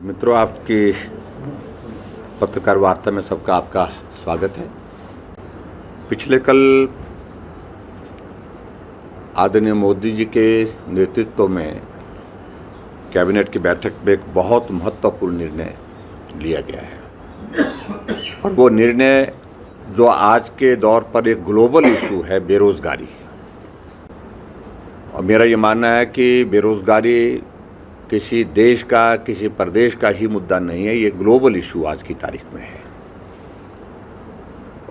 मित्रों, आपकी पत्रकार वार्ता में सबका आपका स्वागत है। पिछले कल आदरणीय मोदी जी के नेतृत्व में कैबिनेट की बैठक में एक बहुत महत्वपूर्ण निर्णय लिया गया है और वो निर्णय जो आज के दौर पर एक ग्लोबल इशू है, बेरोज़गारी। और मेरा ये मानना है कि बेरोज़गारी किसी देश का, किसी प्रदेश का ही मुद्दा नहीं है, ये ग्लोबल इशू आज की तारीख में है।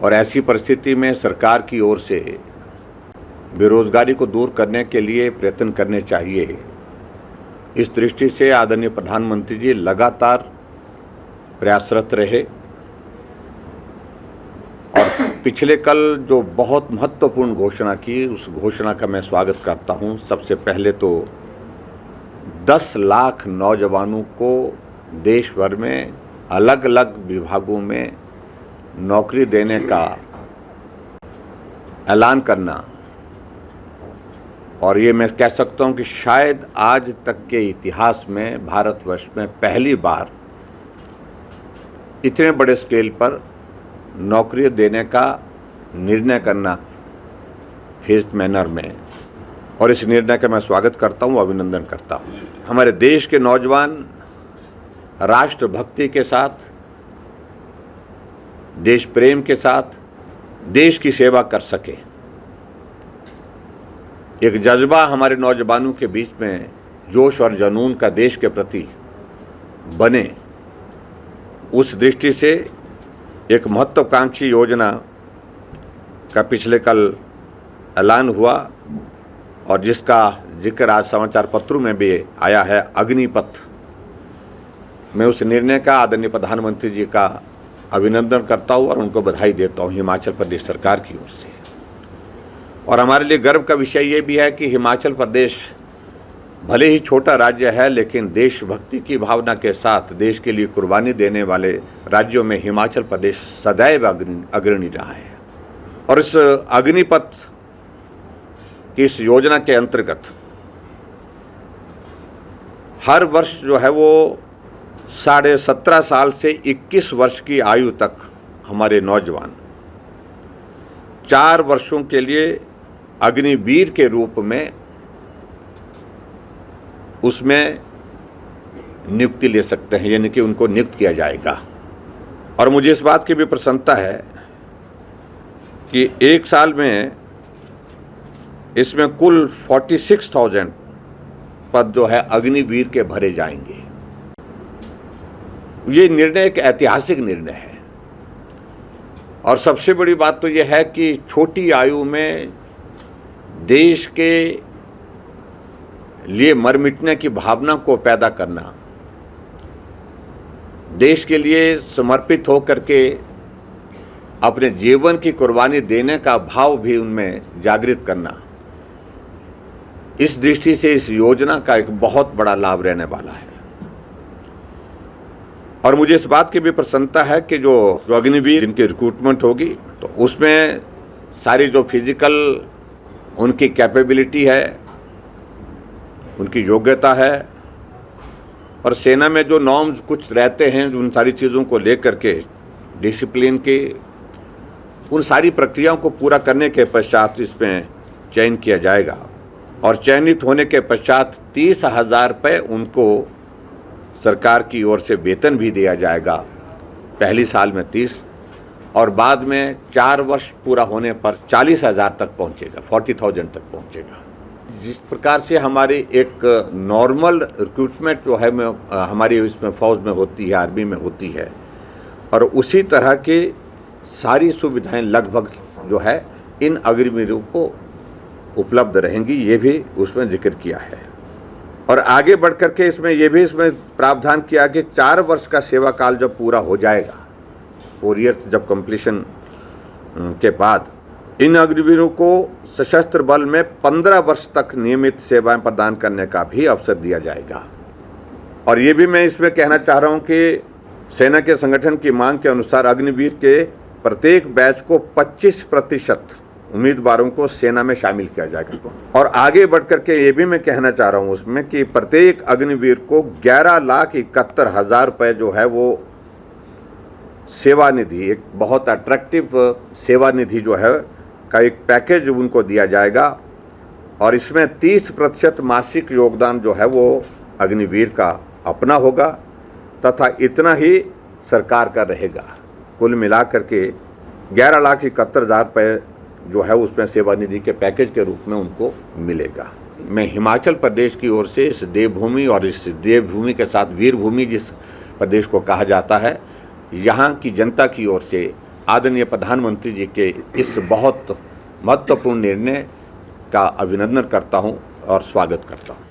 और ऐसी परिस्थिति में सरकार की ओर से बेरोज़गारी को दूर करने के लिए प्रयत्न करने चाहिए। इस दृष्टि से आदरणीय प्रधानमंत्री जी लगातार प्रयासरत रहे और पिछले कल जो बहुत महत्वपूर्ण घोषणा की, उस घोषणा का मैं स्वागत करता हूं। सबसे पहले तो 10 लाख नौजवानों को देश भर में अलग अलग विभागों में नौकरी देने का ऐलान करना, और ये मैं कह सकता हूं कि शायद आज तक के इतिहास में भारतवर्ष में पहली बार इतने बड़े स्केल पर नौकरी देने का निर्णय करना फेज्ड मैनर में, और इस निर्णय का मैं स्वागत करता हूं, अभिनंदन करता हूं। हमारे देश के नौजवान राष्ट्रभक्ति के साथ, देश प्रेम के साथ देश की सेवा कर सके, एक जज्बा हमारे नौजवानों के बीच में जोश और जुनून का देश के प्रति बने, उस दृष्टि से एक महत्वाकांक्षी योजना का पिछले कल ऐलान हुआ और जिसका जिक्र आज समाचार पत्रों में भी आया है, अग्निपथ। मैं उस निर्णय का आदरणीय प्रधानमंत्री जी का अभिनंदन करता हूँ और उनको बधाई देता हूँ हिमाचल प्रदेश सरकार की ओर से। और हमारे लिए गर्व का विषय ये भी है कि हिमाचल प्रदेश भले ही छोटा राज्य है, लेकिन देशभक्ति की भावना के साथ देश के लिए कुर्बानी देने वाले राज्यों में हिमाचल प्रदेश सदैव अग्रणी रहा है। और इस अग्निपथ की इस योजना के अंतर्गत हर वर्ष जो है वो 17.5 साल से 21 वर्ष की आयु तक हमारे नौजवान 4 वर्षों के लिए अग्निवीर के रूप में उसमें नियुक्ति ले सकते हैं, यानी कि उनको नियुक्त किया जाएगा। और मुझे इस बात की भी प्रसन्नता है कि एक साल में इसमें कुल 46,000 पद जो है अग्निवीर के भरे जाएंगे। ये निर्णय एक ऐतिहासिक निर्णय है और सबसे बड़ी बात तो यह है कि छोटी आयु में देश के लिए मर मिटने की भावना को पैदा करना, देश के लिए समर्पित होकर के अपने जीवन की कुर्बानी देने का भाव भी उनमें जागृत करना, इस दृष्टि से इस योजना का एक बहुत बड़ा लाभ रहने वाला है। और मुझे इस बात की भी प्रसन्नता है कि जो अग्निवीर जिनकी रिक्रूटमेंट होगी, तो उसमें सारी जो फिजिकल उनकी कैपेबिलिटी है, उनकी योग्यता है, और सेना में जो नॉर्म्स कुछ रहते हैं उन सारी चीज़ों को लेकर के डिसिप्लिन के उन सारी प्रक्रियाओं को पूरा करने के पश्चात इसमें चयन किया जाएगा। और चयनित होने के पश्चात 30,000 रुपये उनको सरकार की ओर से वेतन भी दिया जाएगा, पहली साल में 30 और बाद में 4 वर्ष पूरा होने पर 40,000 तक पहुंचेगा, 40,000 तक पहुंचेगा। जिस प्रकार से हमारी एक नॉर्मल रिक्रूटमेंट जो है हमारी इसमें फ़ौज में होती है, आर्मी में होती है, और उसी तरह की सारी सुविधाएं लगभग जो है इन अग्निवीरों को उपलब्ध रहेंगी, ये भी उसमें जिक्र किया है। और आगे बढ़ कर के इसमें प्रावधान किया कि 4 वर्ष का सेवा काल जब पूरा हो जाएगा, 4 ईयर्स जब कंप्लीशन के बाद, इन अग्निवीरों को सशस्त्र बल में 15 वर्ष तक नियमित सेवाएं प्रदान करने का भी अवसर दिया जाएगा। और ये भी मैं इसमें कहना चाह रहा हूँ कि सेना के संगठन की मांग के अनुसार अग्निवीर के प्रत्येक बैच को 25% उम्मीदवारों को सेना में शामिल किया जाएगा। और आगे बढ़ करके ये भी मैं कहना चाह रहा हूँ उसमें कि प्रत्येक अग्निवीर को 11,71,000 रुपये जो है वो सेवा निधि, एक बहुत अट्रैक्टिव सेवा निधि जो है का एक पैकेज उनको दिया जाएगा। और इसमें 30% मासिक योगदान जो है वो अग्निवीर का अपना होगा तथा इतना ही सरकार का रहेगा। कुल मिलाकर के 11,71,000 रुपये जो है उसमें सेवा निधि के पैकेज के रूप में उनको मिलेगा। मैं हिमाचल प्रदेश की ओर से इस देवभूमि और इस देवभूमि के साथ वीरभूमि जिस प्रदेश को कहा जाता है, यहाँ की जनता की ओर से आदरणीय प्रधानमंत्री जी के इस बहुत महत्वपूर्ण निर्णय का अभिनंदन करता हूँ और स्वागत करता हूँ।